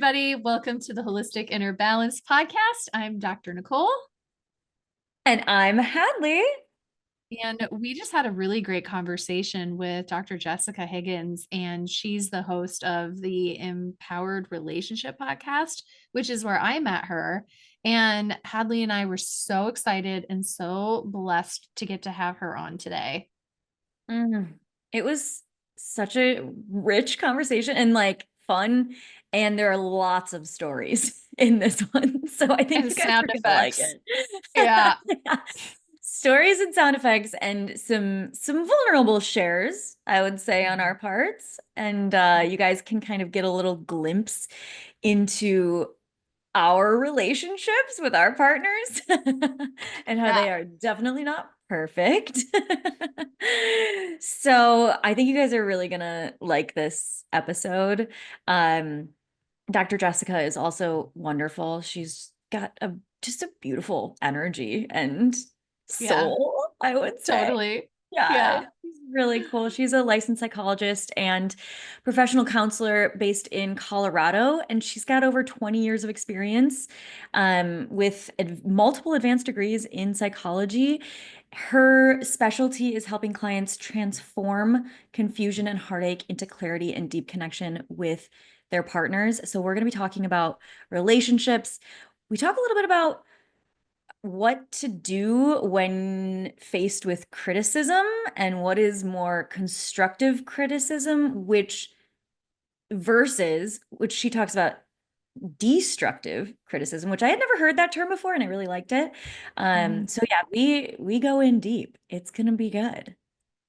everybody. Welcome to the Holistic Inner Balance podcast. I'm Dr. Nicole, And I'm Hadlee. and we just had a really great conversation with Dr. Jessica Higgins, and she's the host of the Empowered Relationship podcast, which is where I met her. And Hadlee and I were so excited and so blessed to get to have her on today. Mm. It was such a rich conversation and like fun. And there are lots of stories in this one. So I think And you guys sound are gonna like effects. it. Yeah. Yeah. Stories and sound effects and some vulnerable shares, I would say, on our parts. And you guys can kind of get a little glimpse into our relationships with our partners and how Yeah. they are definitely not perfect. So I think you guys are really gonna like this episode. Um, Dr. Jessica is also wonderful. She's got a just a beautiful energy and Yeah. soul, I would say. Totally. Yeah, Yeah. she's really cool. She's a licensed psychologist and professional counselor based in Colorado, and she's got over 20 years of experience with multiple advanced degrees in psychology. Her specialty is helping clients transform confusion and heartache into clarity and deep connection with their partners. So, we're going to be talking about relationships. We talk a little bit about what to do when faced with criticism and what is more constructive criticism, which she talks about destructive criticism, which I had never heard that term before and I really liked it. So yeah, we go in deep. It's gonna be good.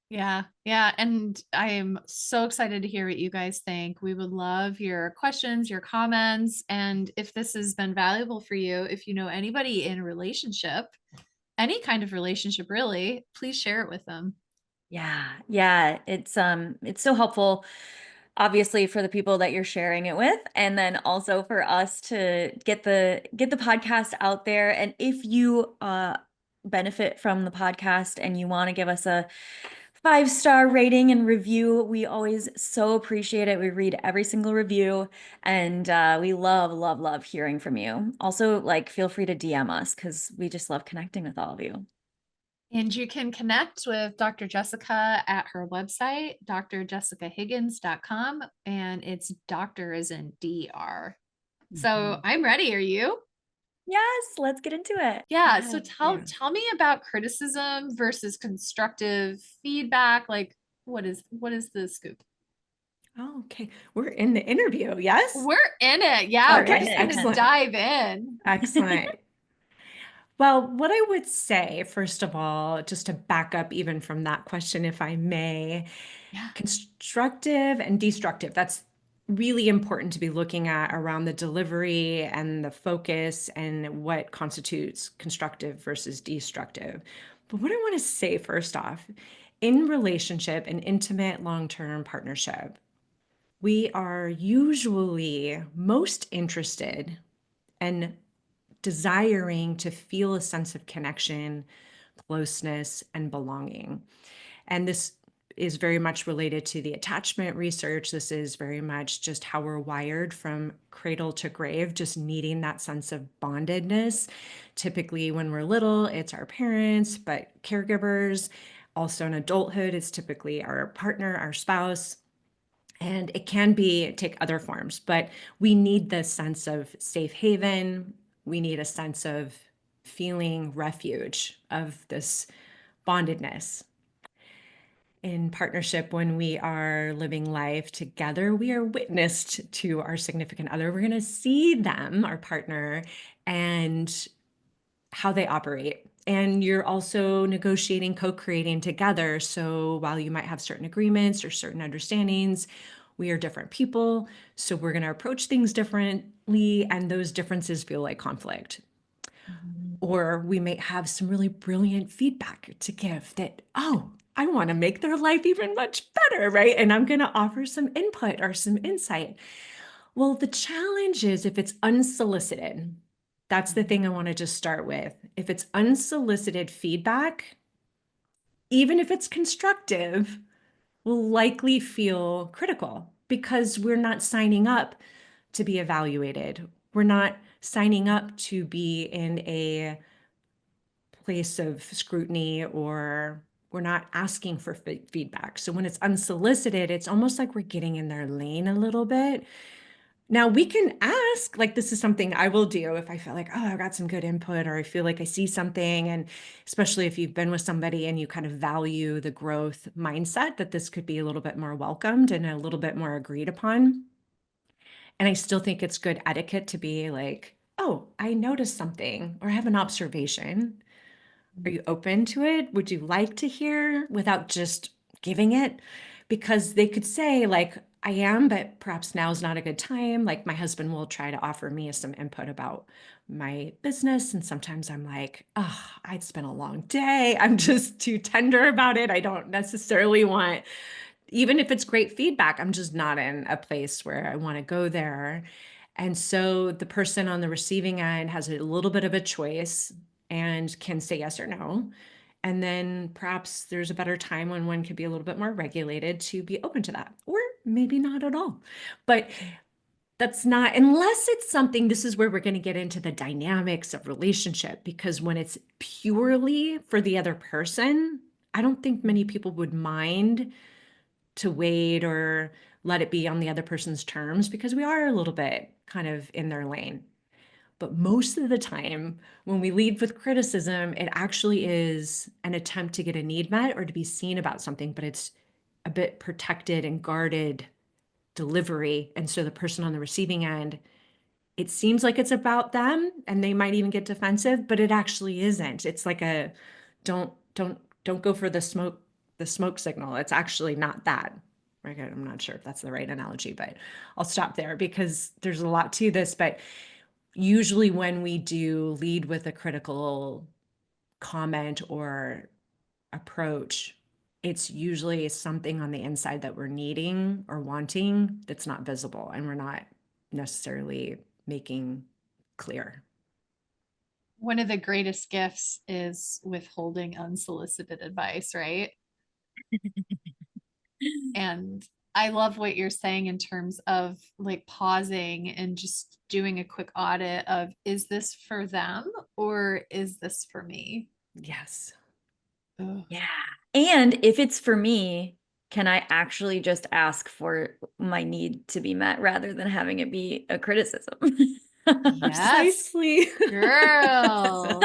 Yeah, yeah. And I am so excited to hear what you guys think. We would love your questions, your comments. And if this has been valuable for you, if you know anybody in a relationship, any kind of relationship really, please share it with them. Yeah, it's so helpful, obviously, for the people that you're sharing it with, and then also for us to get the podcast out there. And if you benefit from the podcast and you want to give us a 5-star rating and review, we always so appreciate it. We read every single review, and we love, love, love hearing from you. Also, like, feel free to DM us because we just love connecting with all of you. And you can connect with Dr. Jessica at her website, drjessicahiggins.com. And it's doctor as in DR. So Mhm. I'm ready. Are you? Yes, let's get into it. Yeah. So Yeah, tell yeah. tell me about criticism versus constructive feedback. Like what is the scoop? Oh, okay. We're in the interview. Yes? We're in it. Yeah, We're we're in Okay, just it. gonna excellent. dive in. Excellent. Well, what I would say, first of all, just to back up even from that question, if I may, Yeah. constructive and destructive, that's really important to be looking at around the delivery and the focus and what constitutes constructive versus destructive. But what I want to say first off, in relationship and intimate long-term partnership, we are usually most interested and desiring to feel a sense of connection, closeness, and belonging. And this is very much related to the attachment research. This is very much just how we're wired from cradle to grave, just needing that sense of bondedness. Typically, when we're little, it's our parents, but caregivers. Also, in adulthood, it's typically our partner, our spouse. And it can be take other forms, but we need this sense of safe haven. We need a sense of feeling refuge, of this bondedness. In partnership, when we are living life together, we are witnessed to our significant other. We're going to see them, our partner, and how they operate. And you're also negotiating, co-creating together. So while you might have certain agreements or certain understandings, we are different people. So we're going to approach things differently, and those differences feel like conflict. Mhm. Or we may have some really brilliant feedback to give that, oh, I want to make their life even much better, right? And I'm going to offer some input or some insight. Well, the challenge is if it's unsolicited. That's the thing I want to just start with. If it's unsolicited feedback, even if it's constructive, will likely feel critical because we're not signing up to be evaluated. We're not signing up to be in a place of scrutiny, or we're not asking for feedback. So when it's unsolicited, it's almost like we're getting in their lane a little bit. Now we can ask, like, this is something I will do if I feel like, oh, I've got some good input, or I feel like I see something. And especially if you've been with somebody and you kind of value the growth mindset, that this could be a little bit more welcomed and a little bit more agreed upon. And I still think it's good etiquette to be like, oh, I noticed something, or I have an observation. Are you open to it? Would you like to hear, without just giving it? Because they could say, like, I am, but perhaps now's not a good time. Like, my husband will try to offer me some input about my business. And sometimes I'm like, oh, I'd spent a long day. I'm just too tender about it. I don't necessarily want, even if it's great feedback, I'm just not in a place where I want to go there. And so the person on the receiving end has a little bit of a choice and can say yes or no. And then perhaps there's a better time when one could be a little bit more regulated to be open to that, or maybe not at all. But that's not, unless it's something, this is where we're going to get into the dynamics of relationship, because when it's purely for the other person, I don't think many people would mind to wait or let it be on the other person's terms, because we are a little bit kind of in their lane. But most of the time, when we lead with criticism, it actually is an attempt to get a need met or to be seen about something, but it's a bit protected and guarded delivery. And so the person on the receiving end, it seems like it's about them, and they might even get defensive, but it actually isn't. It's like a don't go for the smoke signal. It's actually not that. Right? I'm not sure if that's the right analogy, but I'll stop there because there's a lot to this. But usually when we do lead with a critical comment or approach, it's usually something on the inside that we're needing or wanting that's not visible, and we're not necessarily making clear. One of the greatest gifts is withholding unsolicited advice, right? And I love what you're saying in terms of like pausing and just doing a quick audit of, is this for them or is this for me? Yes. Ugh. Yeah. And if it's for me, can I actually just ask for my need to be met rather than having it be a criticism? Yes, Precisely. girl.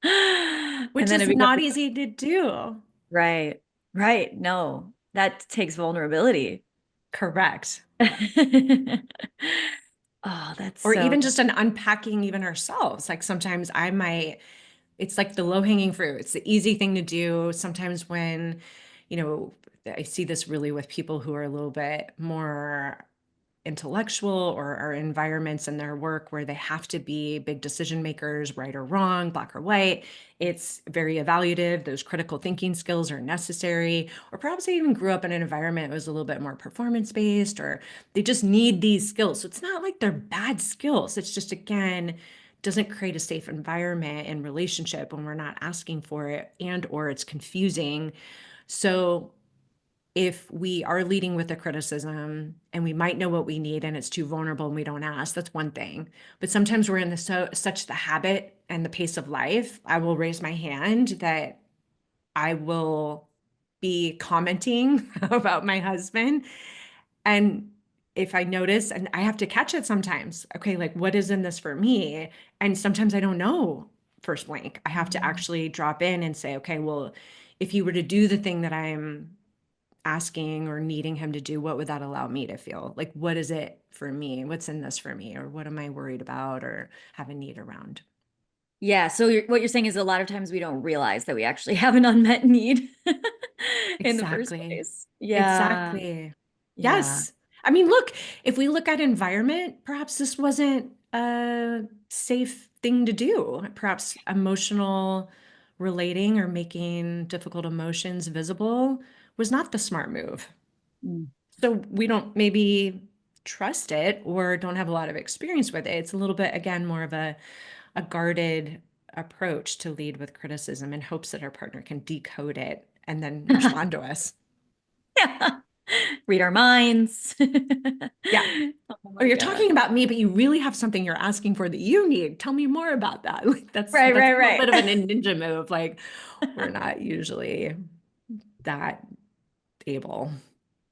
And Which then is it becomes not easy to do. right. Right. No, that takes vulnerability. Correct. Oh, that's Or so even just an unpacking even ourselves. Like sometimes I might, it's like the low-hanging fruit. It's the easy thing to do. Sometimes when, you know, I see this really with people who are a little bit more intellectual, or are environments in their work where they have to be big decision makers, right or wrong, black or white. It's very evaluative. Those critical thinking skills are necessary. Or perhaps they even grew up in an environment that was a little bit more performance-based, or they just need these skills. So it's not like they're bad skills. It's just, again, doesn't create a safe environment and relationship when we're not asking for it, and or it's confusing. So if we are leading with a criticism and we might know what we need and it's too vulnerable and we don't ask, that's one thing. But sometimes we're in such the habit and the pace of life, I will raise my hand that I will be commenting about my husband. And if I notice, and I have to catch it sometimes, okay, like what is in this for me? And sometimes I don't know first blink. I have to actually drop in and say, okay, well, if you were to do the thing that I'm asking or needing him to do, what would that allow me to feel? Like, what is it for me? What's in this for me? Or what am I worried about or have a need around? yeah. So what you're saying is a lot of times we don't realize that we actually have an unmet need in the first Exactly. place. Yeah. Exactly. Yeah. Yes. I mean, look, if we look at environment, perhaps this wasn't a safe thing to do. Perhaps emotional relating or making difficult emotions visible was not the smart move. Mm. So we don't maybe trust it or don't have a lot of experience with it. It's a little bit, again, more of a guarded approach to lead with criticism in hopes that our partner can decode it and then respond to us. Yeah. Read our minds. Yeah. Oh Or my you're gosh. talking about me, but you really have something you're asking for that you need. Tell me more about that. Like Right, that's right, a little bit of a right. ninja move. Like we're not usually that able.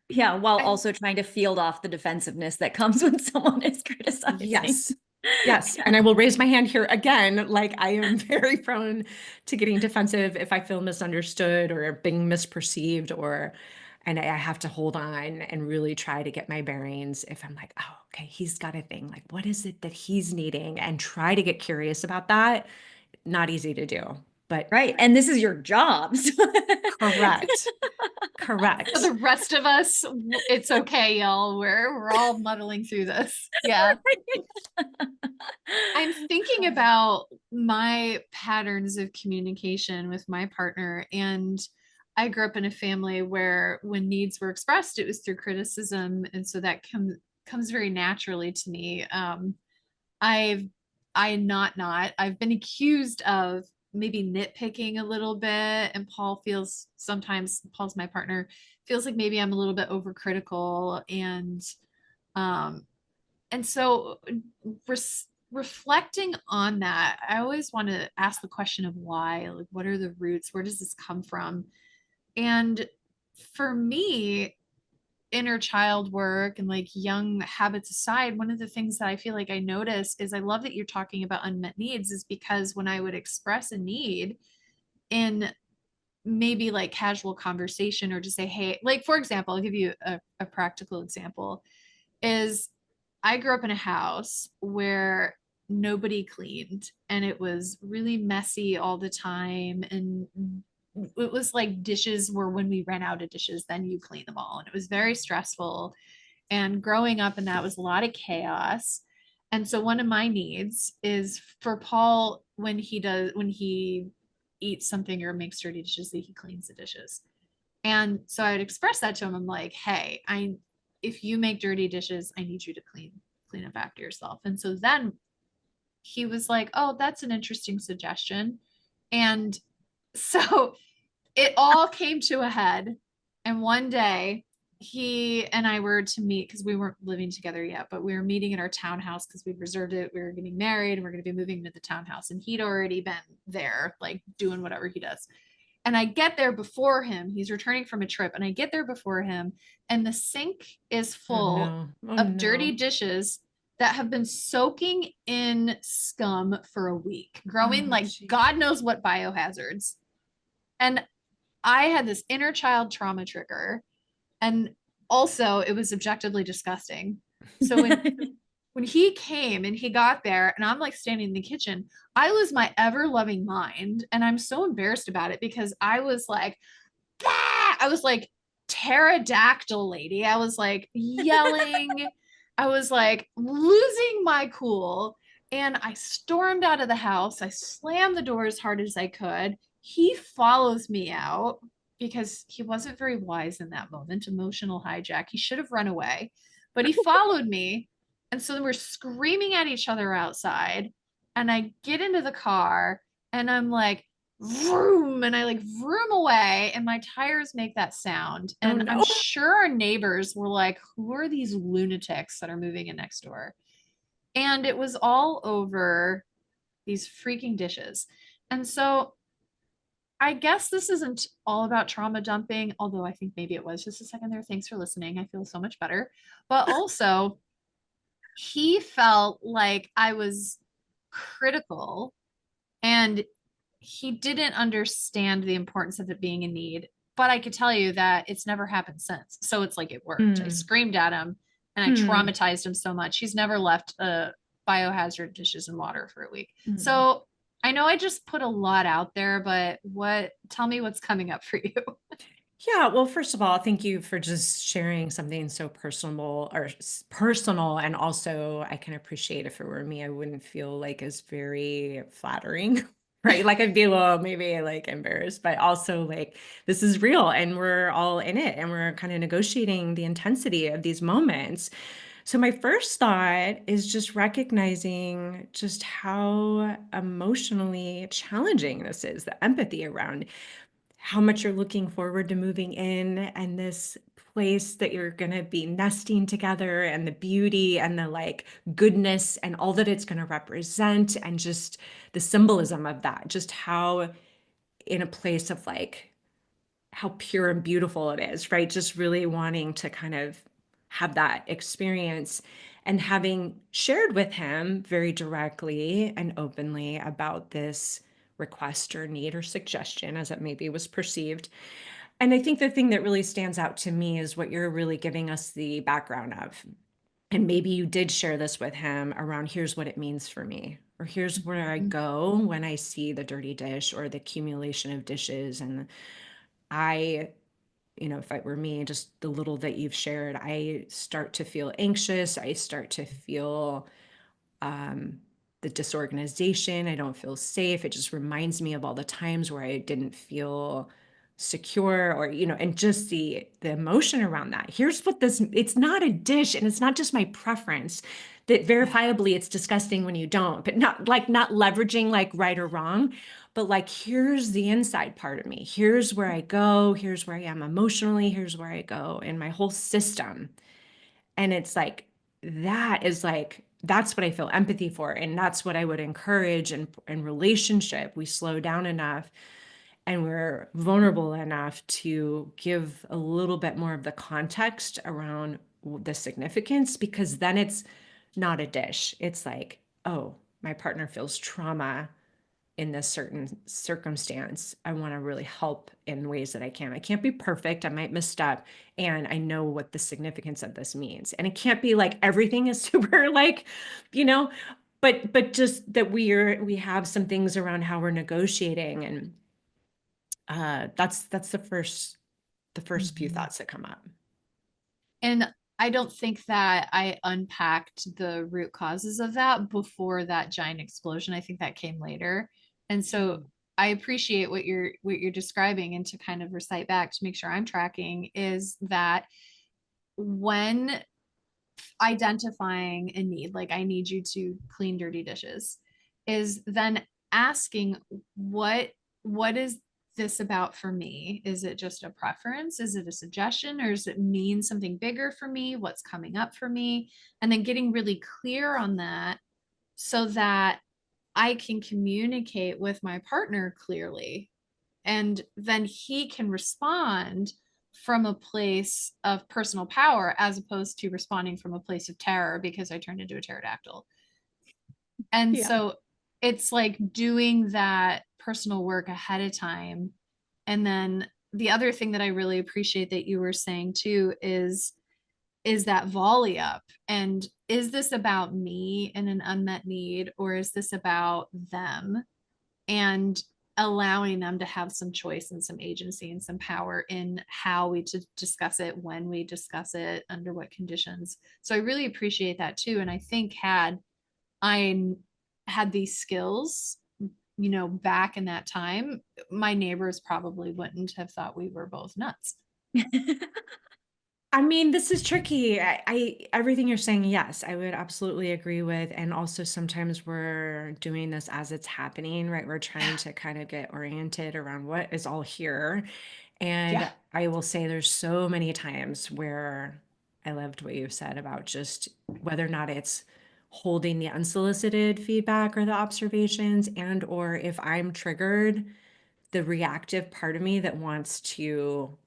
Yeah, while I also trying to field off the defensiveness that comes when someone is criticizing. Yes. Yes. Yeah. And I will raise my hand here again. Like I am very prone to getting defensive if I feel misunderstood or being misperceived and I have to hold on and really try to get my bearings if I'm like, oh, okay, he's got a thing. Like, what is it that he's needing? And try to get curious about that. Not easy to do, but Right. And this is your job. correct. So Correct. the rest of us, it's okay, y'all. We're all muddling through this. Yeah. I'm thinking about my patterns of communication with my partner, and I grew up in a family where when needs were expressed, it was through criticism, and so that comes very naturally to me. I've I've been accused of maybe nitpicking a little bit, and Paul feels sometimes, Paul's my partner, feels like maybe I'm a little bit overcritical, um and so reflecting on that, I always want to ask the question of why, like what are the roots, where does this come from? And for me, inner child work and like young habits aside, one of the things that I feel like I notice is, I love that you're talking about unmet needs, is because when I would express a need in maybe like casual conversation, or just say, hey, like for example, I'll give you a practical example, is I grew up in a house where nobody cleaned, and it was really messy all the time, and it was like dishes were, when we ran out of dishes, then you clean them all, and it was very stressful. And growing up in that was a lot of chaos. And so one of my needs is for Paul, when he eats something or makes dirty dishes, that he cleans the dishes. And so I would express that to him. I'm like, hey, if you make dirty dishes, I need you to clean up after yourself. And so then he was like, oh, that's an interesting suggestion. And so it all came to a head. And one day he and I were to meet, because we weren't living together yet, but we were meeting in our townhouse because we'd reserved it. We were getting married and we're going to be moving to the townhouse. And he'd already been there, like doing whatever he does. And I get there before him. He's returning from a trip, and I get there before him, and the sink is Oh full no. Oh of dirty no. dishes that have been soaking in scum for a week, growing Oh like geez. God knows what biohazards. And I had this inner child trauma trigger. And also, it was objectively disgusting. So when he came and he got there, and I'm like standing in the kitchen, I lose my ever loving mind, and I'm so embarrassed about it, because I was like, bah! I was like pterodactyl lady. I was like yelling. I was like losing my cool. And I stormed out of the house. I slammed the door as hard as I could. He follows me out because he wasn't very wise in that moment. Emotional hijack. He should have run away, but he followed me. And so we're screaming at each other outside. And I get into the car, and I'm like, vroom, and I like vroom away, and my tires make that sound. Oh And I'm no. sure our neighbors were like, who are these lunatics that are moving in next door? And it was all over these freaking dishes. And so I guess this isn't all about trauma dumping, although I think maybe it was just a second there. Thanks for listening. I feel so much better. But also, he felt like I was critical, and he didn't understand the importance of it being a need. But I could tell you that it's never happened since. So it's like it worked. I Hmm. screamed at him, and I Hmm. traumatized him so much. He's never left biohazard dishes in water for a week. Hmm. So I know I just put a lot out there, but tell me what's coming up for you. Yeah, well, first of all, thank you for just sharing something so personal. And also, I can appreciate if it were me, I wouldn't feel like as very flattering, right? Like I'd be a little maybe like embarrassed, but also like this is real and we're all in it and we're kind of negotiating the intensity of these moments. So, my first thought is just recognizing just how emotionally challenging this is, the empathy around how much you're looking forward to moving in and this place that you're going to be nesting together, and the beauty and the like goodness and all that it's going to represent, and just the symbolism of that, just how in a place of like how pure and beautiful it is, right? Just really wanting to kind of have that experience, and having shared with him very directly and openly about this request or need or suggestion as it maybe was perceived. And I think the thing that really stands out to me is what you're really giving us the background of. And maybe you did share this with him around, here's what it means for me, or here's where I Mhm. go when I see the dirty dish or the accumulation of dishes. And I, if it were me, just the little that you've shared, I start to feel anxious. I start to feel um, the disorganization. I don't feel safe. It just reminds me of all the times where I didn't feel secure, or and just the emotion around that. Here's what this, it's not a dish, and it's not just my preference that Yeah. verifiably it's disgusting when you don't, but not leveraging like right or wrong, but like here's the inside part of me. Here's where I go, here's where I am emotionally, here's where I go in my whole system. And it's like, that is like, that's what I feel empathy for. And that's what I would encourage in relationship. We slow down enough and we're vulnerable enough to give a little bit more of the context around the significance, because then it's not a dish. It's like, oh, my partner feels trauma in this certain circumstance. I want to really help in ways that I can. I can't be perfect. I might misstep. And I know what the significance of this means. And it can't be like everything is super like, you know, but just that we have some things around how we're negotiating. And that's the first few Mhm. thoughts that come up. And I don't think that I unpacked the root causes of that before that giant explosion. I think that came later. And so I appreciate what you're describing, and to kind of recite back to make sure I'm tracking is that when identifying a need, like I need you to clean dirty dishes, is then asking what is this about for me? Is it just a preference? Is it a suggestion? Or does it mean something bigger for me? What's coming up for me? And then getting really clear on that so that I can communicate with my partner clearly, and then he can respond from a place of personal power as opposed to responding from a place of terror because I turned into a pterodactyl. And Yeah. so it's like doing that personal work ahead of time. And then the other thing that I really appreciate that you were saying too is that volley up, and is this about me and an unmet need, or is this about them, and allowing them to have some choice and some agency and some power in how we discuss it, when we discuss it, under what conditions. So I really appreciate that too. And I think had I had these skills, back in that time, my neighbors probably wouldn't have thought we were both nuts. I mean, this is tricky. Everything you're saying, yes, I would absolutely agree with. And also sometimes we're doing this as it's happening, right? We're trying to kind of get oriented around what is all here. Yeah. And I will say there's so many times where I loved what you said about just whether or not it's holding the unsolicited feedback or the observations, and or if I'm triggered, the reactive part of me that wants to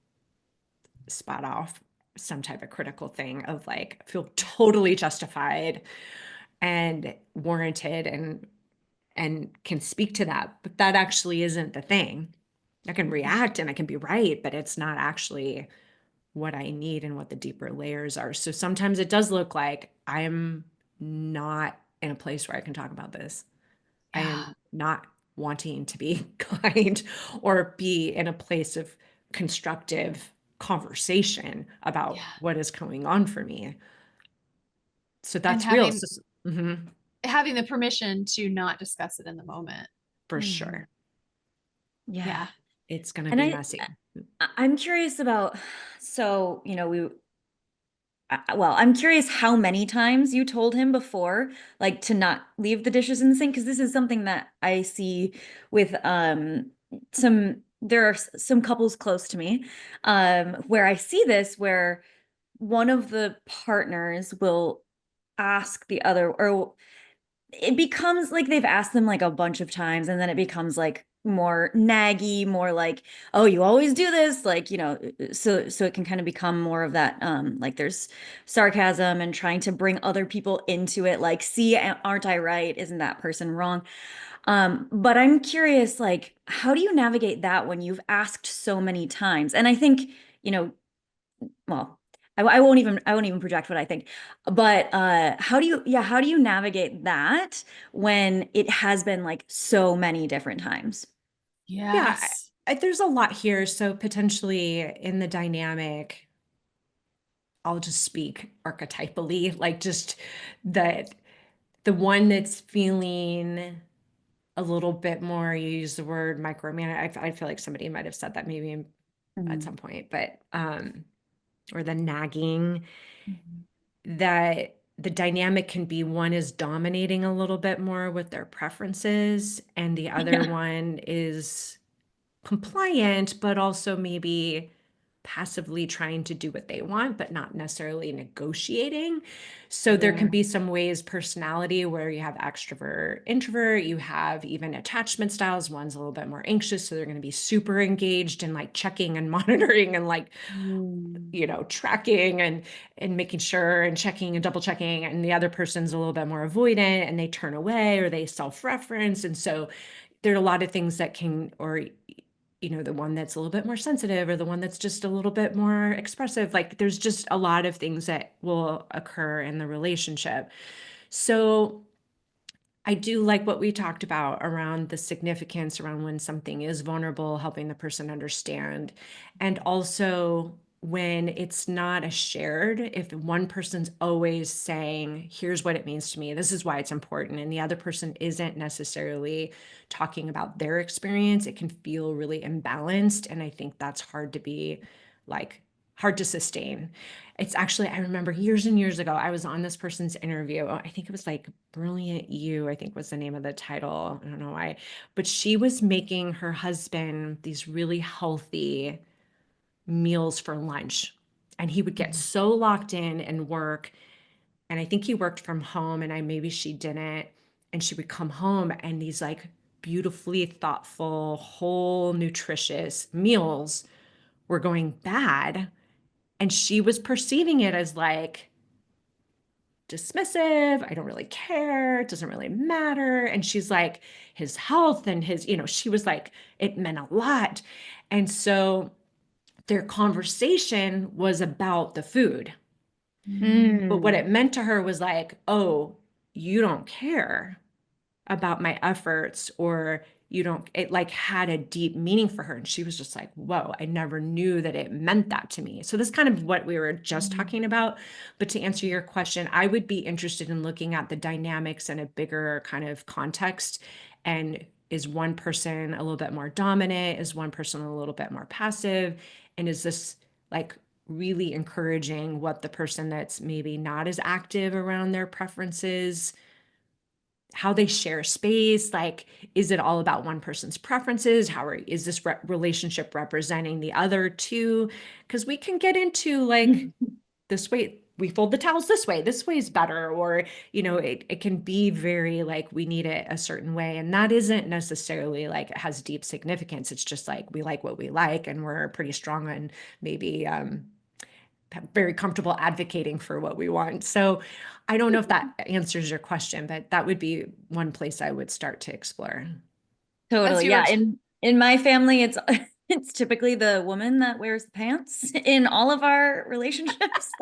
spot off some type of critical thing of like feel totally justified and warranted and can speak to that, but that actually isn't the thing. I can Mhm. react and I can be right, but it's not actually what I need and what the deeper layers are. So sometimes it does look like I'm not in a place where I can talk about this. I Yeah. am not wanting to be kind or be in a place of constructive conversation about Yeah. what is going on for me. So And that's real. having So, mhm, having the permission to not discuss it in the moment. for Hmm. sure. Yeah. Yeah. It's going to And be messy. I'm curious about, so, well, I'm curious how many times you told him before, like to not leave the dishes in the sink, because this is something that I see with some there are some couples close to me, where I see this, where one of the partners will ask the other, or it becomes like they've asked them like a bunch of times, and then it becomes like more naggy, more like, oh, you always do this, like, so it can kind of become more of that, like there's sarcasm and trying to bring other people into it, like, see, aren't I right, isn't that person wrong? But I'm curious, like, how do you navigate that when you've asked so many times? And I think, you know, well, I won't even project what I think, but how do you navigate that when it has been like so many different times? Yeah, Yes. there's a lot here. So potentially in the dynamic, I'll just speak archetypally, like just that the one that's feeling a little bit more, you use the word micromanage. I feel like somebody might have said that maybe at Mhm. some point, but or the nagging, Mhm. that the dynamic can be one is dominating a little bit more with their preferences, and the other Yeah. one is compliant, but also maybe passively trying to do what they want, but not necessarily negotiating. So there can Yeah. be some ways personality where you have extrovert, introvert, you have even attachment styles. One's a little bit more anxious, so they're going to be super engaged and like checking and monitoring and like, Mm. tracking and making sure and checking and double checking. And the other person's a little bit more avoidant and they turn away or they self-reference. And so there are a lot of things that can, or the one that's a little bit more sensitive or the one that's just a little bit more expressive. Like there's just a lot of things that will occur in the relationship. So I do like what we talked about around the significance around when something is vulnerable, helping the person understand. And also when it's not a shared, if one person's always saying, here's what it means to me, this is why it's important, and the other person isn't necessarily talking about their experience, it can feel really imbalanced. And I think that's hard to be like, hard to sustain. It's actually, I remember years and years ago, I was on this person's interview. I think it was like Brilliant You, I think was the name of the title. I don't know why, but she was making her husband these really healthy meals for lunch. And he would get Mhm. so locked in and work. And I think he worked from home, and maybe she didn't. And she would come home and these like beautifully thoughtful, whole, nutritious meals were going bad. And she was perceiving it as like, dismissive. I don't really care. It doesn't really matter. And she's like, his health and his, she was like, it meant a lot. And so their conversation was about the food. But what Mm. it meant to her was like, oh, you don't care about my efforts, or you don't, it like had a deep meaning for her. And she was just like, whoa, I never knew that it meant that to me. So this kind of what we were just talking about. But to answer your question, I would be interested in looking at the dynamics in a bigger kind of context. And is one person a little bit more dominant? Is one person a little bit more passive? And is this like really encouraging what the person that's maybe not as active around their preferences, how they share space? Like, is it all about one person's preferences? Is this relationship representing the other two? Because we can get into like, this way we fold the towels, this way is better, or it can be very like we need it a certain way, and that isn't necessarily like it has deep significance. It's just like we like what we like, and we're pretty strong and maybe very comfortable advocating for what we want. So I don't know if that answers your question, but that would be one place I would start to explore. As Totally. you were Yeah. In my family, it's it's typically the woman that wears the pants in all of our relationships.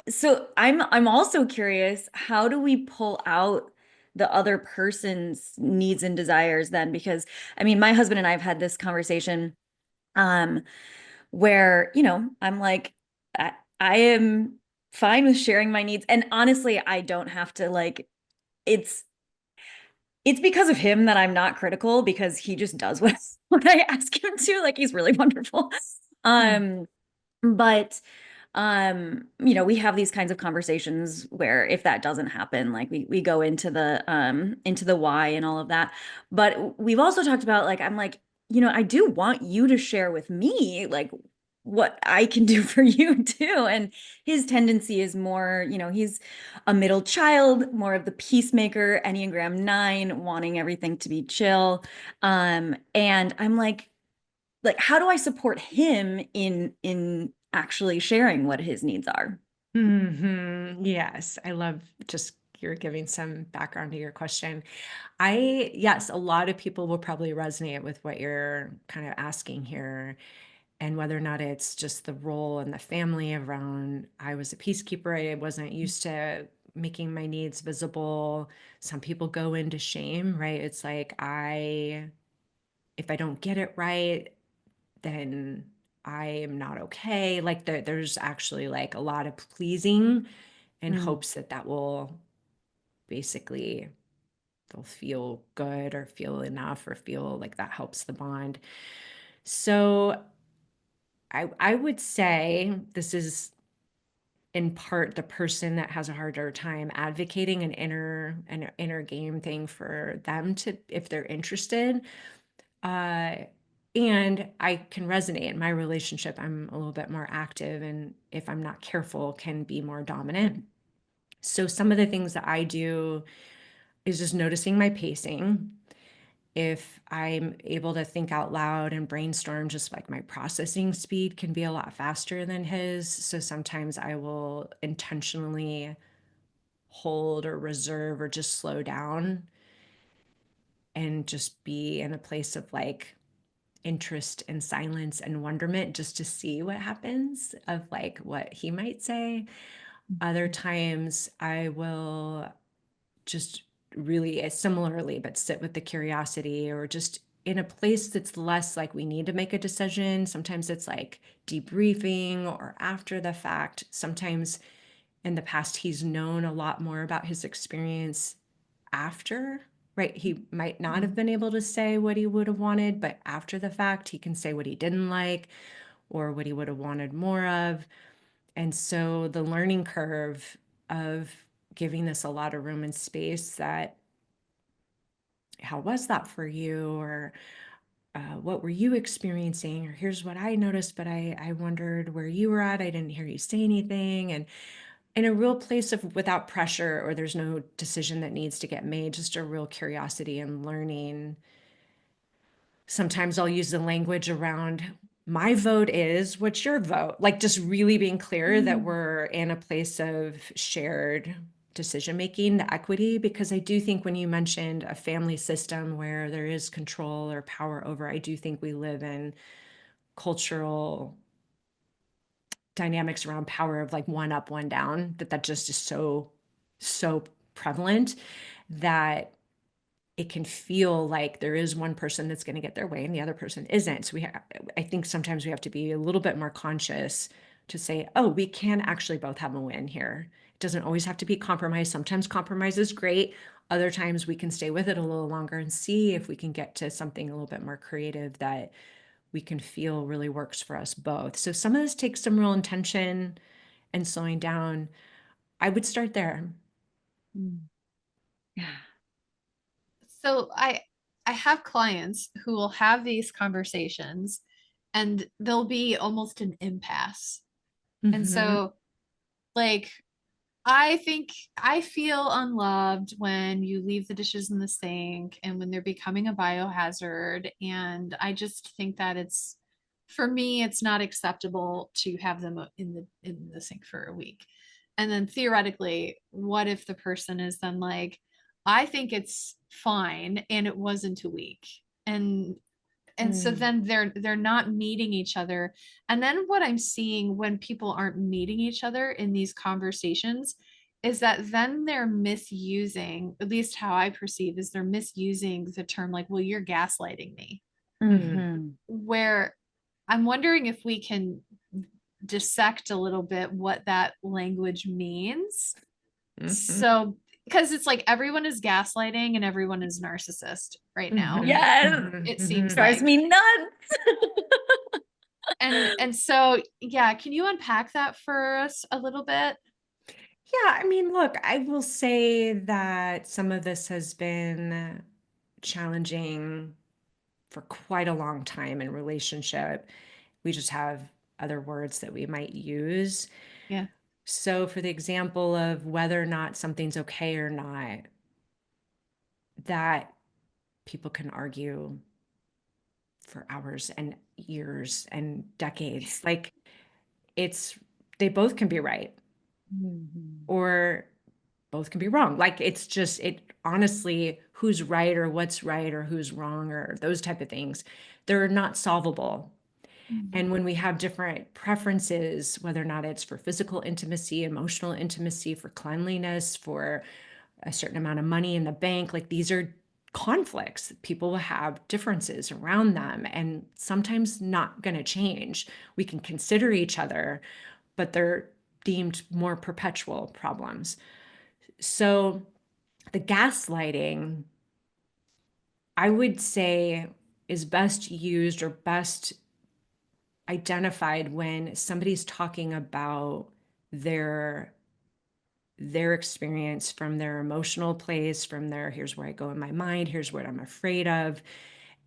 So I'm also curious, how do we pull out the other person's needs and desires then? Because I mean, my husband and I have had this conversation, um, where, I'm like, I am fine with sharing my needs. And honestly, I don't have to like, it's it's because of him that I'm not critical, because he just does what, what I ask him to. Like, he's really wonderful. Hmm. Um, but we have these kinds of conversations where if that doesn't happen, like we go into the why and all of that. But we've also talked about, like, I'm like, I do want you to share with me like what I can do for you too. And his tendency is more, he's a middle child, more of the peacemaker, Enneagram 9, wanting everything to be chill. And I'm like, how do I support him in actually sharing what his needs are? Yes, I love just you're giving some background to your question. Yes, a lot of people will probably resonate with what you're kind of asking here, and whether or not it's just the role in the family around, I was a peacekeeper, I wasn't used to making my needs visible. Some people go into shame, right? It's like, if I don't get it right, then I am not okay. Like there's actually like a lot of pleasing in Mm, hopes that that will basically they'll feel good or feel enough or feel like that helps the bond. So I would say this is in part the person that has a harder time advocating an inner game thing for them to, if they're interested. Uh, and I can resonate in my relationship. I'm a little bit more active, and if I'm not careful, can be more dominant. So some of the things that I do is just noticing my pacing. If I'm able to think out loud and brainstorm, just like my processing speed can be a lot faster than his. So sometimes I will intentionally hold or reserve or just slow down and just be in a place of like interest and silence and wonderment just to see what happens of like what he might say. Other times I will just really similarly, but sit with the curiosity or just in a place that's less like we need to make a decision. Sometimes it's like debriefing or after the fact. Sometimes in the past, he's known a lot more about his experience after, right? He might not have been able to say what he would have wanted, but after the fact, he can say what he didn't like or what he would have wanted more of. And so the learning curve of giving this a lot of room and space, that how was that for you? Or what were you experiencing? Or here's what I noticed, but I wondered where you were at. I didn't hear you say anything. And in a real place of without pressure, or there's no decision that needs to get made, just a real curiosity and learning. Sometimes I'll use the language around my vote is, what's your vote? Like just really being clear that we're in a place of shared decision making, the equity, because I do think when you mentioned a family system where there is control or power over, I do think we live in cultural dynamics around power of like one up, one down, that just is so prevalent that it can feel like there is one person that's going to get their way and the other person isn't. So I think sometimes we have to be a little bit more conscious to say, oh, we can actually both have a win here. It doesn't always have to be compromise. Sometimes compromise is great. Other times we can stay with it a little longer and see if we can get to something a little bit more creative that we can feel really works for us both. So some of this takes some real intention and slowing down. I would start there. yeah. So I have clients who will have these conversations and there'll be almost an impasse. And Mm-hmm. so like I think I feel unloved when you leave the dishes in the sink and when they're becoming a biohazard. And I just think that it's, for me, it's not acceptable to have them in the sink for a week. And then theoretically, what if the person is then like, I think it's fine and it wasn't a week. And so Mm, then they're not meeting each other. And then what I'm seeing when people aren't meeting each other in these conversations is that then they're misusing, at least how I perceive is they're misusing the term like, well, you're gaslighting me, mhm, where I'm wondering if we can dissect a little bit what that language means. Mm-hmm. So because it's like everyone is gaslighting and everyone is narcissist right now, Mm-hmm. yes, it Mm-hmm. seems drives like. me nuts. And so yeah, can you unpack that for us a little bit? Yeah, I mean, look, I will say that some of this has been challenging for quite a long time in relationship. We just have other words that we might use. Yeah. So for the example of whether or not something's okay or not, that people can argue for hours and years and decades. Like they both can be right or both can be wrong. Like it honestly, who's right or who's wrong or those type of things, they're not solvable. And when we have different preferences, whether or not it's for physical intimacy, emotional intimacy, for cleanliness, for a certain amount of money in the bank, like these are conflicts. People will have differences around them and sometimes not going to change. We can consider each other, but they're deemed more perpetual problems. So the gaslighting, I would say, is best used or best identified when somebody's talking about their experience from their emotional place, from their here's where I go in my mind, here's what I'm afraid of,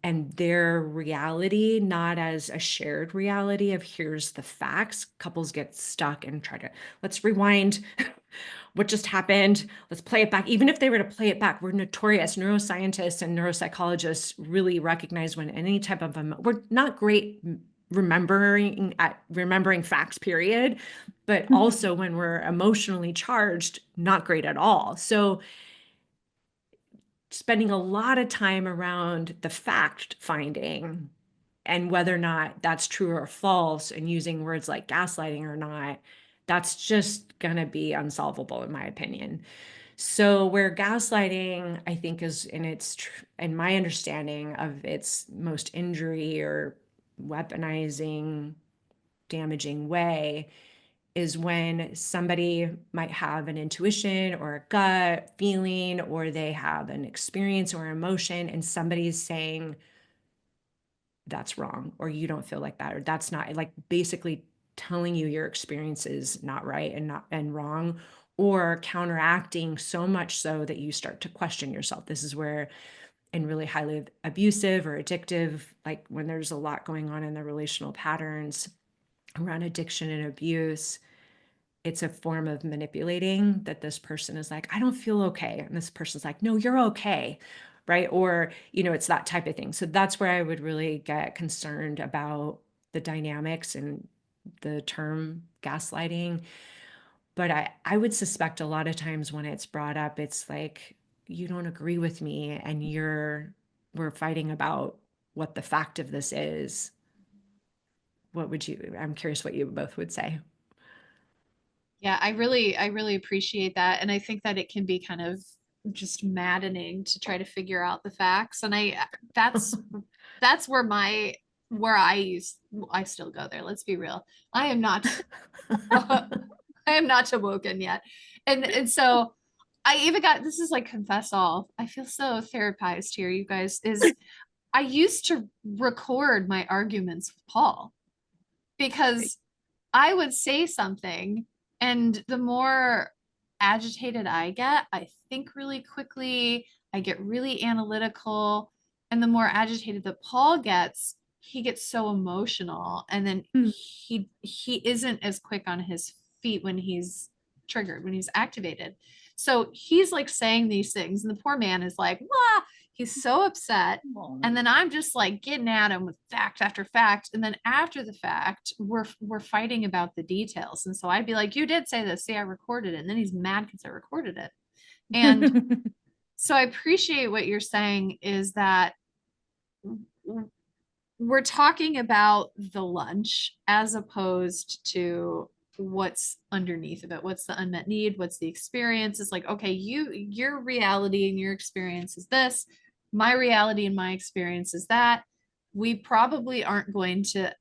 and their reality, not as a shared reality of here's the facts. Couples get stuck and try to, let's rewind. What just happened? Let's play it back. Even if they were to play it back, we're notorious. Neuroscientists and neuropsychologists really recognize when any type of, we're not great remembering facts, period, but also when we're emotionally charged, not great at all. So spending a lot of time around the fact finding and whether or not that's true or false and using words like gaslighting or not, that's just going to be unsolvable in my opinion. So where gaslighting, I think, is in my understanding of its most injury or weaponizing, damaging way is when somebody might have an intuition or a gut feeling, or they have an experience or emotion, and somebody's saying, that's wrong, or you don't feel like that, or that's not, like basically telling you your experience is not right and wrong, or counteracting so much so that you start to question yourself. This is where in really highly abusive or addictive, like when there's a lot going on in the relational patterns around addiction and abuse, it's a form of manipulating that this person is like, I don't feel okay. And this person's like, no, you're okay. Right. Or, it's that type of thing. So that's where I would really get concerned about the dynamics and the term gaslighting. But I would suspect a lot of times when it's brought up, it's like, you don't agree with me and we're fighting about what the fact of this is. I'm curious what you both would say. Yeah, I really appreciate that. And I think that it can be kind of just maddening to try to figure out the facts. And that's that's where I still go there. Let's be real. I am not I am not awoken yet. And so I even got, this is like confess all. I feel so therapized here, you guys, is I used to record my arguments with Paul because I would say something, and the more agitated I get, I think really quickly, I get really analytical, and the more agitated that Paul gets, he gets so emotional, and then he isn't as quick on his feet when he's triggered, when he's activated. So he's like saying these things, and the poor man is like, "Wah!" He's so upset. And then I'm just like getting at him with fact after fact. And then after the fact, we're fighting about the details. And so I'd be like, you did say this. See, I recorded it. And then he's mad because I recorded it. And so I appreciate what you're saying is that we're talking about the lunch as opposed to what's underneath of it. What's the unmet need? What's the experience? It's like, okay, your reality and your experience is this. My reality and my experience is that. We probably aren't going to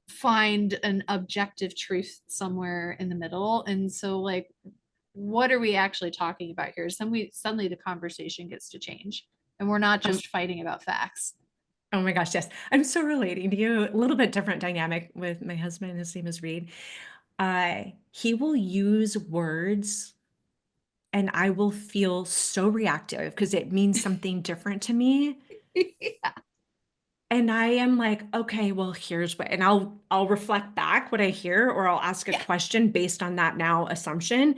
find an objective truth somewhere in the middle. And so like, what are we actually talking about here? Suddenly the conversation gets to change and we're not just fighting about facts. Oh my gosh, yes. I'm so relating to you. A little bit different dynamic with my husband. His name is Reed. He will use words and I will feel so reactive because it means something different to me. Yeah. And I am like, okay, well, here's what, and I'll reflect back what I hear, or I'll ask a Yeah. question based on that now assumption. And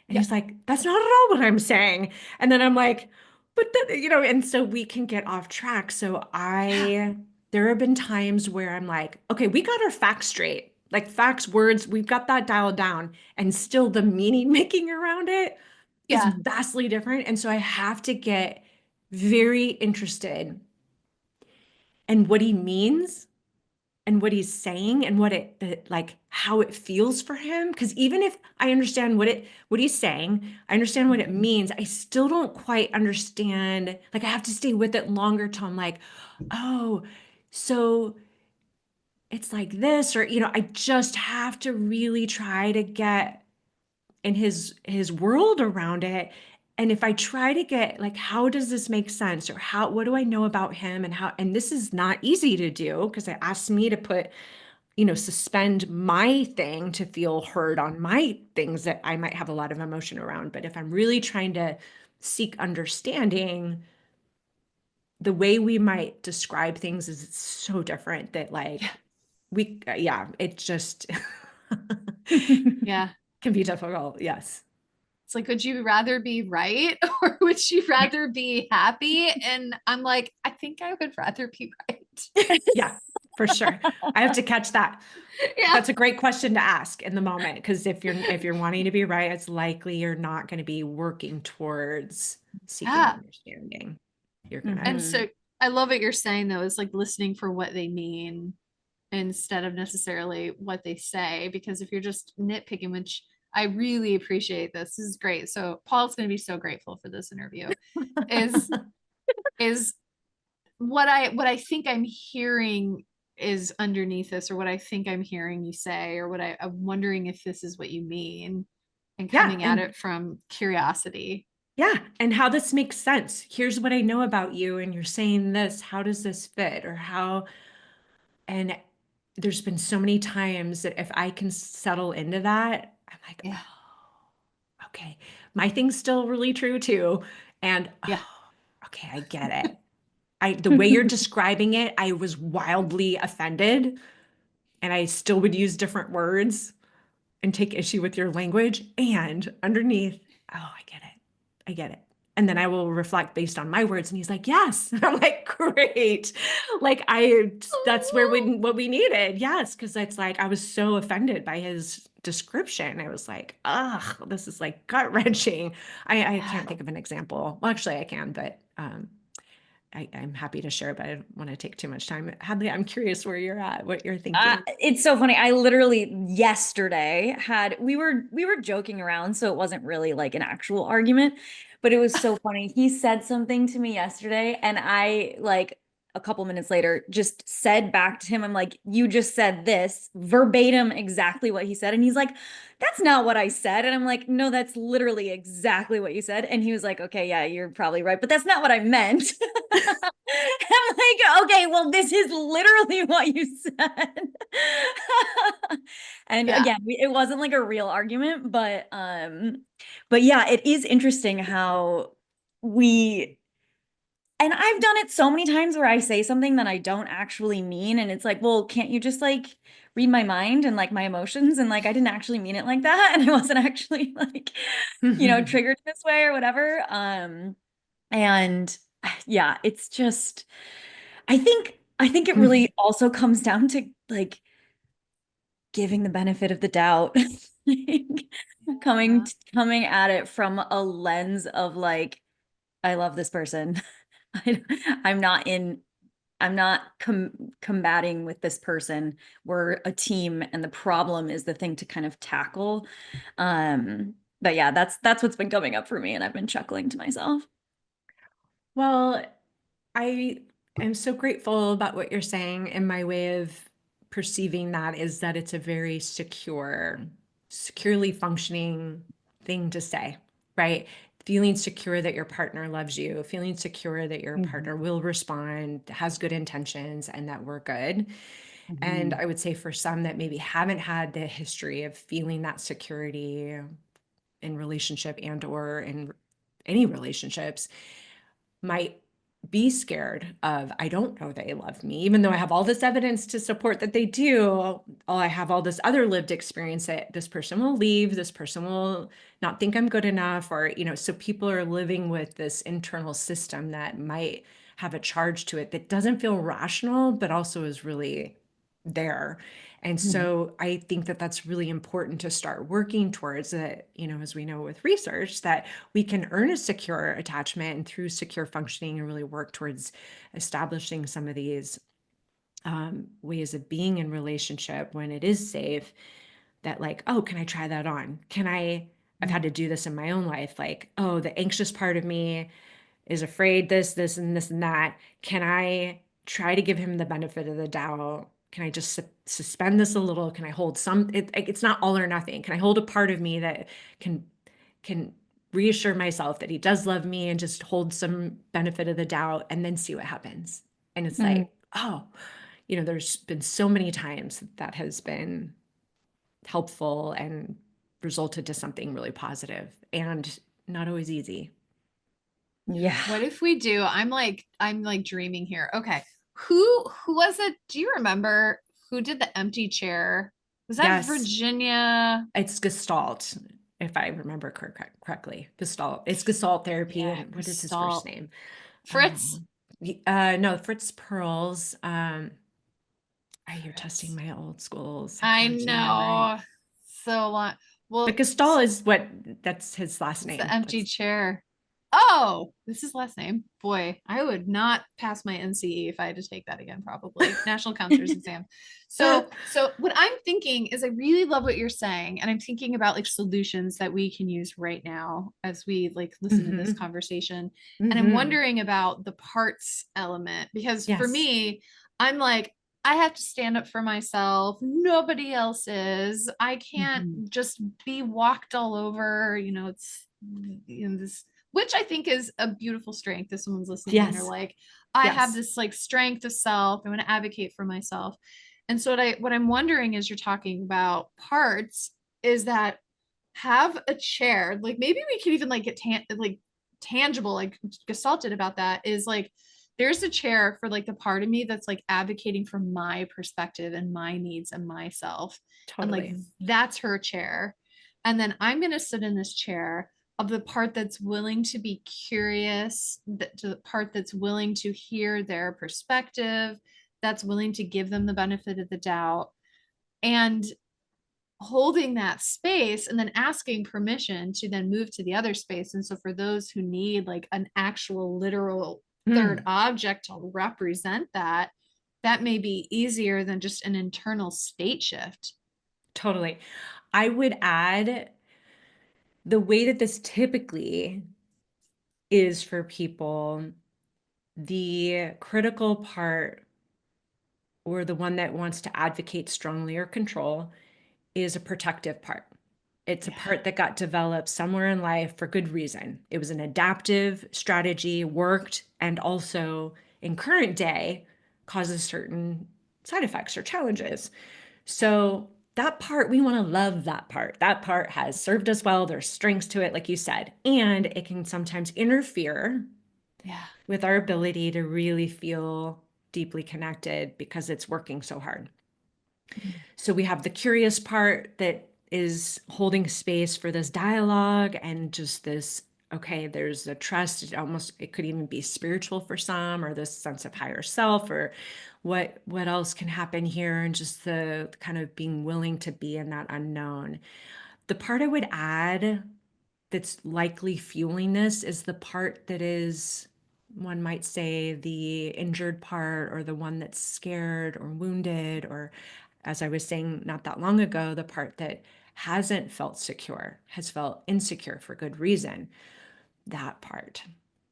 Yeah. he's like, that's not at all what I'm saying. And then I'm like, but and so we can get off track. So Yeah. there have been times where I'm like, okay, we got our facts straight, like facts, words, we've got that dialed down, and still the meaning making around it is Yeah. vastly different. And so I have to get very interested in what he means and what he's saying, and like how it feels for him. Because even if I understand what he's saying, I understand what it means, I still don't quite understand. Like I have to stay with it longer till I'm like, oh, so it's like this, or I just have to really try to get in his world around it. And if I try to get like, how does this make sense, or what do I know about him, and how, and this is not easy to do because it asks me to put, suspend my thing to feel heard on my things that I might have a lot of emotion around. But if I'm really trying to seek understanding, the way we might describe things is so different that Yeah. like it just Yeah. can be difficult. Yes. It's like, would you rather be right or would you rather be happy? And I'm like, I think I would rather be right. Yeah, for sure. I have to catch that. Yeah. That's a great question to ask in the moment, because if you're wanting to be right, it's likely you're not going to be working towards seeking Yeah. understanding. You're gonna And Mhm. so I love what you're saying though, is like listening for what they mean instead of necessarily what they say. Because if you're just nitpicking, which I really appreciate this is great. So Paul's going to be so grateful for this interview. Is is what I think I'm hearing is underneath this, or what I think I'm hearing you say, or I'm wondering if this is what you mean, and Yeah, coming at and it from curiosity. yeah, and how this makes sense. Here's what I know about you, and you're saying this. How does this fit? Or how, and there's been so many times that if I can settle into that, I'm like, Yeah. oh, okay, my thing's still really true too. And Yeah. oh, okay, I get it. The way you're describing it, I was wildly offended, and I still would use different words and take issue with your language. And underneath, oh, I get it. I get it. And then I will reflect based on my words. And he's like, yes. And I'm like, great. Like that's what we needed. Yes. Cause it's like, I was so offended by his description. I was like, ugh, this is like gut wrenching. I Yeah. can't think of an example. Well, actually I can, but, I'm happy to share, but I don't want to take too much time. Hadley, I'm curious where you're at, what you're thinking. It's so funny. I literally yesterday we were joking around, so it wasn't really like an actual argument, but it was so funny. He said something to me yesterday, and I like a couple minutes later just said back to him, I'm like, you just said this verbatim exactly what he said. And he's like, that's not what I said. And I'm like, no, that's literally exactly what you said. And he was like, okay, yeah, you're probably right, but that's not what I meant. I'm like, okay, well, this is literally what you said. And Yeah. again, it wasn't like a real argument, but yeah, it is interesting how we, and I've done it so many times where I say something that I don't actually mean, and it's like, well, can't you just like read my mind and like my emotions, and like I didn't actually mean it like that, and I wasn't actually like, triggered this way or whatever. And yeah, it's just, I think it really also comes down to like giving the benefit of the doubt. Like, coming Yeah. coming at it from a lens of like, I love this person. I, I'm not in I'm not combating with this person. We're a team, and the problem is the thing to kind of tackle. But yeah, that's what's been coming up for me, and I've been chuckling to myself. Well, I am so grateful about what you're saying. And my way of perceiving that is that it's a very securely functioning thing to say, right? Feeling secure that your partner loves you, feeling secure that your Mhm. partner will respond, has good intentions, and that we're good. And Mhm. I would say for some that maybe haven't had the history of feeling that security in relationship and or in any relationships, might be scared of, I don't know they love me, even though I have all this evidence to support that they do. I have all this other lived experience that this person will leave, this person will not think I'm good enough, or, so people are living with this internal system that might have a charge to it that doesn't feel rational, but also is really there. And so I think that that's really important to start working towards that, as we know with research, that we can earn a secure attachment and through secure functioning and really work towards establishing some of these ways of being in relationship when it is safe, that like, oh, can I try that on? I've had to do this in my own life. Like, oh, the anxious part of me is afraid this, and this and that. Can I try to give him the benefit of the doubt? Can I just suspend this a little? Can I hold it's not all or nothing. Can I hold a part of me that can reassure myself that he does love me and just hold some benefit of the doubt and then see what happens? And it's like, oh, there's been so many times that has been helpful and resulted to something really positive and not always easy. Yeah. What if we do? I'm like dreaming here. Okay. Who was it? Do you remember who did the empty chair? Was that Yes, Virginia? it's Gestalt, if I remember correctly. Gestalt. It's Gestalt therapy. Yeah, And what is his first Gestalt. name? Fritz. No, Fritz Perls. You're testing Fritz. my old school I psychology memory. know. So long. But Well, Gestalt is that's his last it's the name. empty That's chair. Oh, this is last name. Boy, I would not pass my NCE if I had to take that again, probably. National Counselor's Exam. So what I'm thinking is I really love what you're saying. And I'm thinking about like solutions that we can use right now as we like listen to this mm-hmm. conversation. And I'm Mm-hmm. wondering about the parts element because for Yes. me, I'm like, I have to stand up for myself. Nobody else is. I can't Mm-hmm. just be walked all over. It's this, which I think is a beautiful strength if someone's listening and they're Yes. like, I have Yes. this like strength of self. I'm going to advocate for myself. And so what I'm wondering as you're talking about parts is that have a chair, like maybe we can even like get like tangible, like gestalted about that is like there's a chair for like the part of me that's like advocating for my perspective and my needs and myself. And like Totally. that's her chair. And then I'm going to sit in this chair of the part that's willing to be curious, to the part that's willing to hear their perspective, that's willing to give them the benefit of the doubt. And holding that space and then asking permission to then move to the other space. And so for those who need like an actual literal third Mm, object to represent that, that may be easier than just an internal state shift. totally. I would add the way that this typically is for people, the critical part or the one that wants to advocate strongly or control is a protective part. It's a Yeah. part that got developed somewhere in life for good reason. It was an adaptive strategy, worked, and also in current day causes certain side effects or challenges. So that part, we want to love that part. That part has served us well. There's strengths to it, like you said, and it can sometimes interfere Yeah. with our ability to really feel deeply connected because it's working so hard. So we have the curious part that is holding space for this dialogue and just this, okay, there's a trust. It could even be spiritual for some, or this sense of higher self, or what else can happen here, and just the kind of being willing to be in that unknown. The part I would add that's likely fueling this is the part that is, one might say, the injured part, or the one that's scared or wounded, or as I was saying not that long ago, the part that hasn't felt secure, has felt insecure for good reason. That part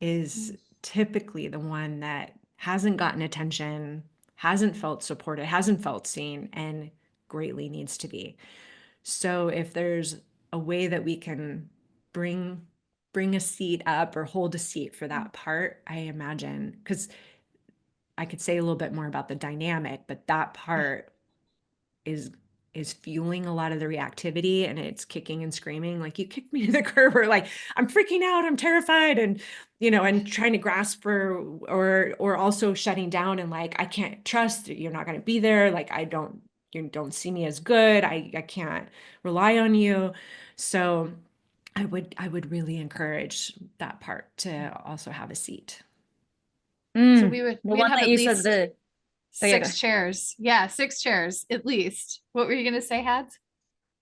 is typically the one that hasn't gotten attention, hasn't felt supported, hasn't felt seen, and greatly needs to be. So if there's a way that we can bring bring a seat up or hold a seat for that part, I imagine, because I could say a little bit more about the dynamic, but that Yeah. part is is fueling a lot of the reactivity, and it's kicking and screaming, like, you kicked me to the curb, or like, I'm freaking out, I'm terrified, and and trying to grasp for, or also shutting down and like, I can't trust that you're not going to be there. Like, you don't see me as good. I can't rely on you. So I would really encourage that part to also have a seat. So The we'd one have that at you said least oh yeah, go. 6 chairs. Yeah, 6 chairs at least. What were you gonna say, Hads?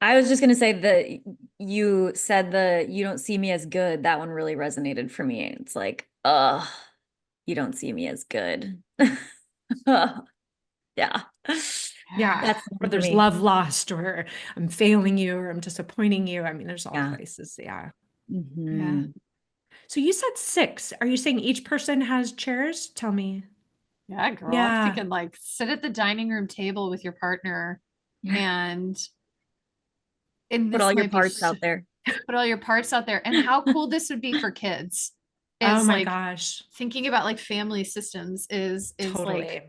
I was just gonna say that you said the you don't see me as good. That one really resonated for me. It's like, you don't see me as good. Yeah. Yeah. That's the Or one for there's me. love lost, or I'm failing you, or I'm disappointing you. I mean, there's all Yeah. places. Yeah. Yeah. Hmm. So you said six. Are you saying each person has chairs? Tell me. Yeah, girl. I'm Yeah. thinking like sit at the dining room table with your partner and Put all this your might be parts out there. put all your parts out there. And how cool this would be for kids Oh is my like gosh. thinking about like family systems is Totally.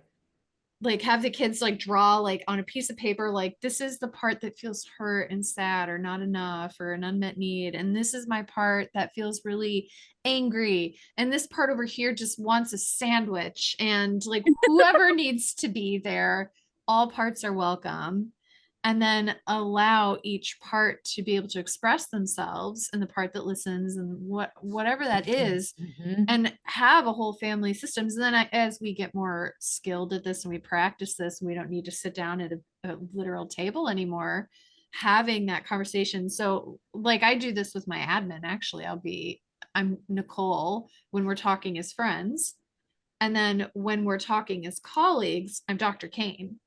like have the kids like draw like on a piece of paper like this is the part that feels hurt and sad or not enough or an unmet need, and this is my part that feels really angry, and this part over here just wants a sandwich, and like whoever needs to be there, all parts are welcome, and then allow each part to be able to express themselves, and the part that listens and whatever that is, Mhm. and have a whole family systems. And then as we get more skilled at this and we practice this, and we don't need to sit down at a literal table anymore, having that conversation. So like I do this with my admin, actually. I'm Nicole when we're talking as friends. And then when we're talking as colleagues, I'm Dr. Cain.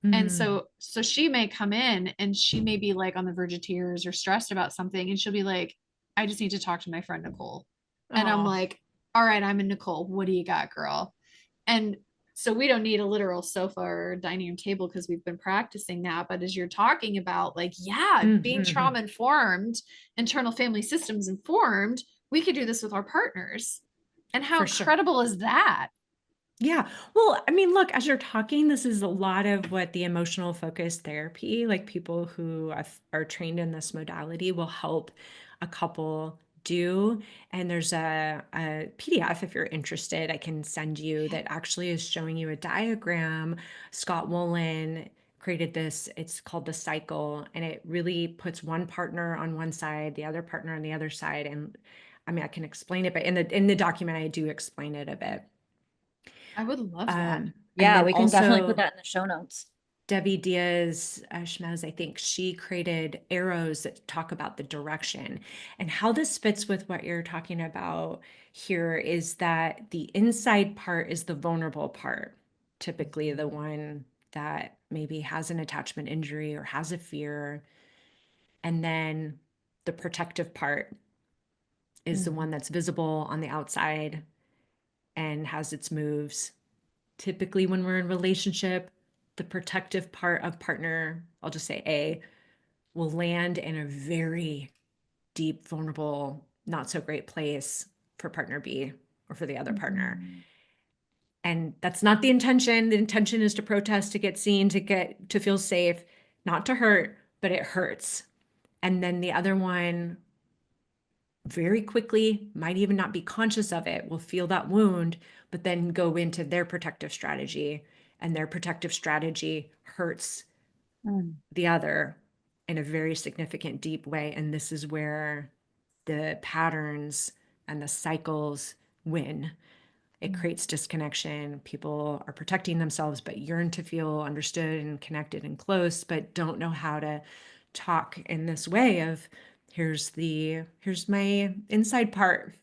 And Mm. so she may come in and she may be like on the verge of tears or stressed about something. And she'll be like, I just need to talk to my friend Nicole. And I'm Oh. like, all right, I'm in Nicole. What do you got, girl? And so we don't need a literal sofa or dining room table because we've been practicing that. But as you're talking about, like, yeah, being Mhm. trauma informed, internal family systems informed, we could do this with our partners. And how For sure. incredible is that? Yeah. Well, I mean, look, as you're talking, this is a lot of what the emotional focus therapy, like people who are trained in this modality, will help a couple do. And there's a PDF, if you're interested, I can send you, that actually is showing you a diagram. Scott Wolin created this. It's called the cycle, and it really puts one partner on one side, the other partner on the other side. And I mean, I can explain it, but in the document, I do explain it a bit. I would love that. And Yeah, then we can definitely put also that in the show notes. Debbie Diaz Schmez, I think she created arrows that talk about the direction. And how this fits with what you're talking about here is that the inside part is the vulnerable part, typically the one that maybe has an attachment injury or has a fear. And then the protective part is the Mhm. one that's visible on the outside and has its moves. Typically, when we're in relationship, the protective part of partner, I'll just say A, will land in a very deep, vulnerable, not so great place for partner B or for the other partner. Mhm. And that's not the intention. The intention is to protest, to get seen, to feel safe, not to hurt, but it hurts. And then the other one very quickly, might even not be conscious of it, will feel that wound, but then go into their protective strategy. And their protective strategy hurts Mm. the other in a very significant, deep way. And this is where the patterns and the cycles win. It creates disconnection. People are protecting themselves, but yearn to feel understood and connected and close, but don't know how to talk in this way of, here's my inside part.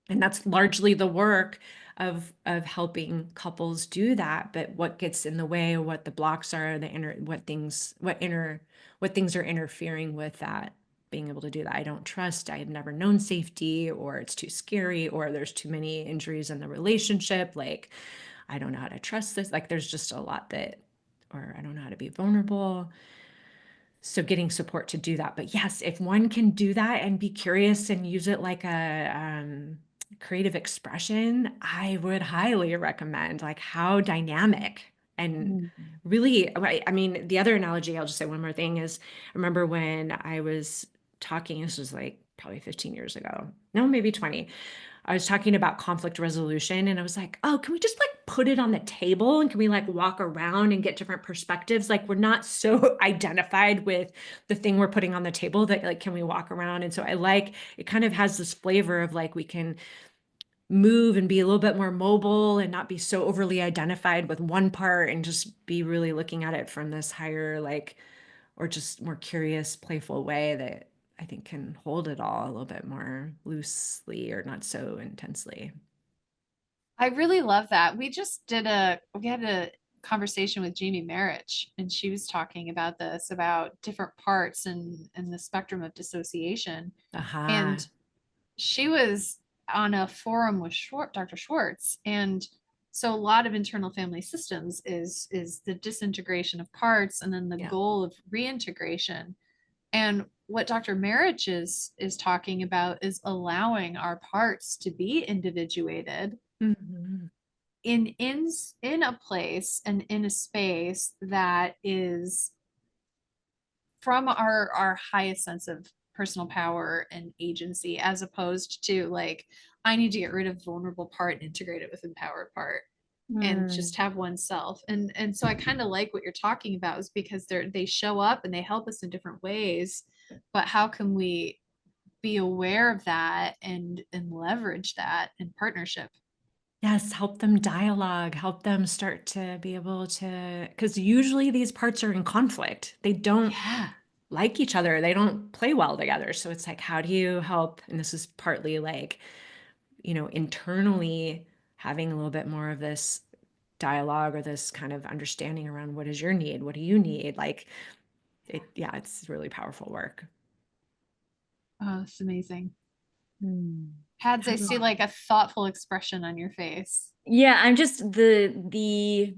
And that's largely the work of helping couples do that. But what gets in the way, what the blocks are, the inner, what things are interfering with that, being able to do that. I don't trust, I have never known safety, or it's too scary, or there's too many injuries in the relationship, like I don't know how to trust this, like there's just a lot that, or I don't know how to be vulnerable. So getting support to do that. But yes, if one can do that and be curious and use it like a creative expression, I would highly recommend. Like, how dynamic And Mm. really, I mean, the other analogy, I'll just say one more thing, is I remember when I was talking, this was like probably 15 years ago, no, maybe 20. I was talking about conflict resolution and I was like, oh, can we just like put it on the table and can we like walk around and get different perspectives? Like we're not so identified with the thing we're putting on the table that like, can we walk around? And so I like, it kind of has this flavor of like, we can move and be a little bit more mobile and not be so overly identified with one part and just be really looking at it from this higher, like, or just more curious, playful way that I think can hold it all a little bit more loosely or not so intensely. I really love that. We had a conversation with Jamie Marich, and she was talking about this, about different parts and the spectrum of dissociation. Aha. And she was on a forum with Dr. Schwartz, and so a lot of internal family systems is the disintegration of parts and then the Yeah. goal of reintegration. And what Dr. Marich is talking about is allowing our parts to be individuated Mhm. in a place and in a space that is from our highest sense of personal power and agency, as opposed to like, I need to get rid of vulnerable part and integrate it with empowered part and Mm. just have oneself. And so I kind of like what you're talking about, is because they show up and they help us in different ways, but how can we be aware of that and leverage that in partnership? Yes, help them dialogue, help them start to be able to, because usually these parts are in conflict. They don't Yeah. like each other, they don't play well together. So it's like, how do you help? And this is partly like, internally having a little bit more of this dialogue or this kind of understanding around what is your need? What do you need? Like yeah, it's really powerful work. Oh, it's amazing. Mm. Pads, I How see do- like a thoughtful expression on your face. Yeah, I'm just the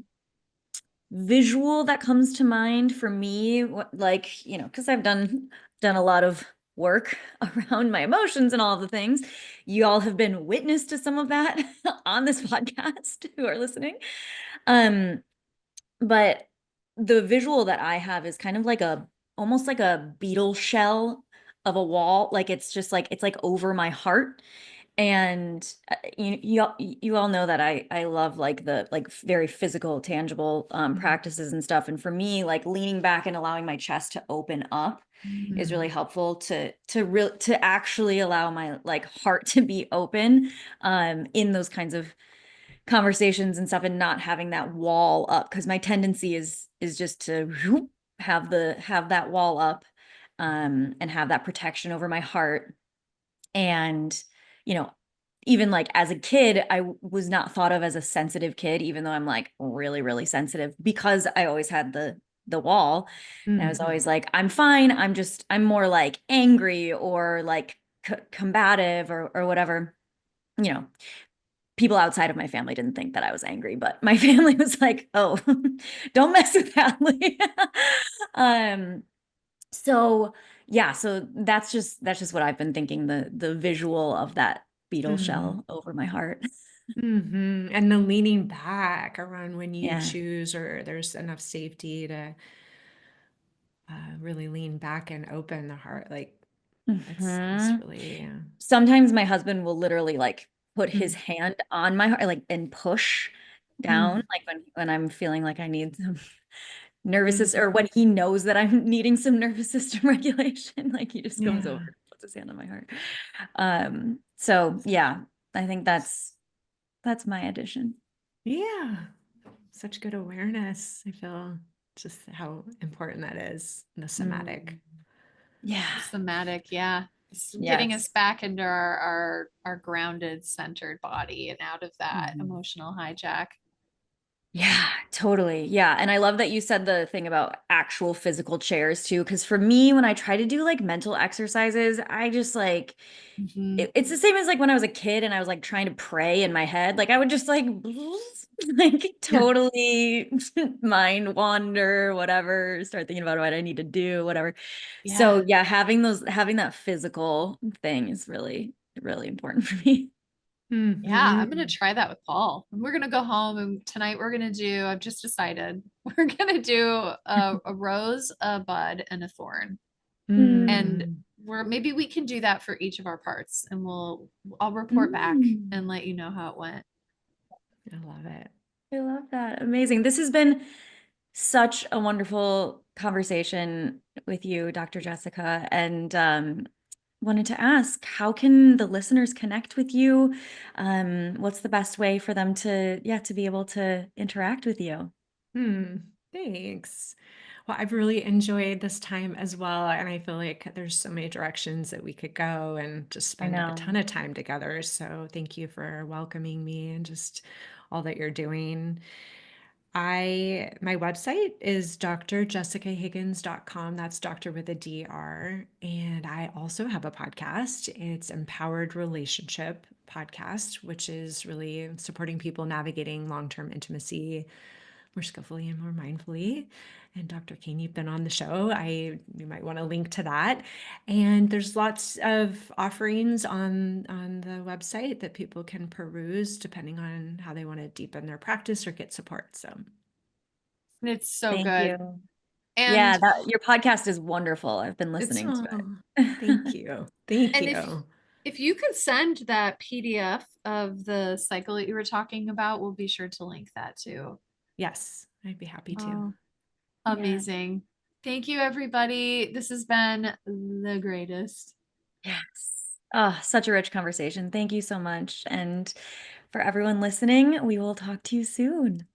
visual that comes to mind for me, like, because I've done a lot of work around my emotions and all of the things. You all have been witness to some of that on this podcast who are listening. Um, but the visual that I have is kind of like almost like a beetle shell of a wall. Like it's like over my heart. And you all know that I love like the like very physical, tangible Mhm. practices and stuff. And for me, like leaning back and allowing my chest to open up is really Mm. helpful to actually allow my like heart to be open in those kinds of conversations and stuff, and not having that wall up, because my tendency is just to have that wall up and have that protection over my heart. And you know even like as a kid, I was not thought of as a sensitive kid, even though I'm like really really sensitive, because I always had the wall. And I was Mm. always like, I'm fine, I'm more like angry or like combative or whatever. you know People outside of my family didn't think that I was angry, but my family was like, "Oh, don't mess with Hadlee." um, so yeah, so that's just what I've been thinking, the visual of that beetle Mm. shell over my heart. And the leaning back around when you Yeah. choose or there's enough safety to really lean back and open the heart. Like it's Mhm. really, yeah. Sometimes my husband will literally like put his Mm. hand on my heart, like, and push down, Mm. like when I'm feeling like I need some nervous Mm. system, or when he knows that I'm needing some nervous system regulation, like he just comes over Yeah. and puts his hand on my heart. So yeah, I think that's my addition. Yeah. Such good awareness. I feel just how important that is, the somatic. Mm. Yeah. Somatic, yeah. It's getting Yes. us back into our grounded, centered body and out of that Mhm. emotional hijack. Yeah, totally. Yeah. And I love that you said the thing about actual physical chairs too. Cause for me, when I try to do like mental exercises, I just like, Mhm. it's the same as like when I was a kid and I was like trying to pray in my head. Like I would just like, like Yeah. totally mind wander, whatever, start thinking about what I need to do, whatever. Yeah. So yeah, having that physical thing is really, really important for me. Yeah, I'm gonna Mhm. try that with Paul. And we're gonna go home and tonight we're gonna do, I've just decided, we're gonna do a rose, a bud, and a thorn. And Mm. maybe we can do that for each of our parts and I'll report back Mm. and let you know how it went. I love it. I love that. Amazing. This has been such a wonderful conversation with you, Dr. Jessica. And wanted to ask, how can the listeners connect with you? What's the best way for them to, yeah, to be able to interact with you? Hmm. Thanks. Well, I've really enjoyed this time as well. And I feel like there's so many directions that we could go and just I spend a know. ton of time together. So thank you for welcoming me and just all that you're doing. My website is drjessicahiggins.com. That's doctor with a DR. And I also have a podcast. It's Empowered Relationship Podcast, which is really supporting people navigating long-term intimacy more skillfully and more mindfully. And Dr. Cain, you've been on the show. You might want to link to that. And there's lots of offerings on the website that people can peruse depending on how they want to deepen their practice or get support. So And it's so Thank good. you. Yeah, And your podcast is wonderful. I've been it's listening to oh, thank it. you. Thank and you. if you could send that PDF of the cycle that you were talking about, we'll be sure to link that too. Yes, I'd be happy to. Oh, Yeah. amazing. Thank you, everybody. This has been the greatest. Yes. Oh, such a rich conversation. Thank you so much. And for everyone listening, we will talk to you soon.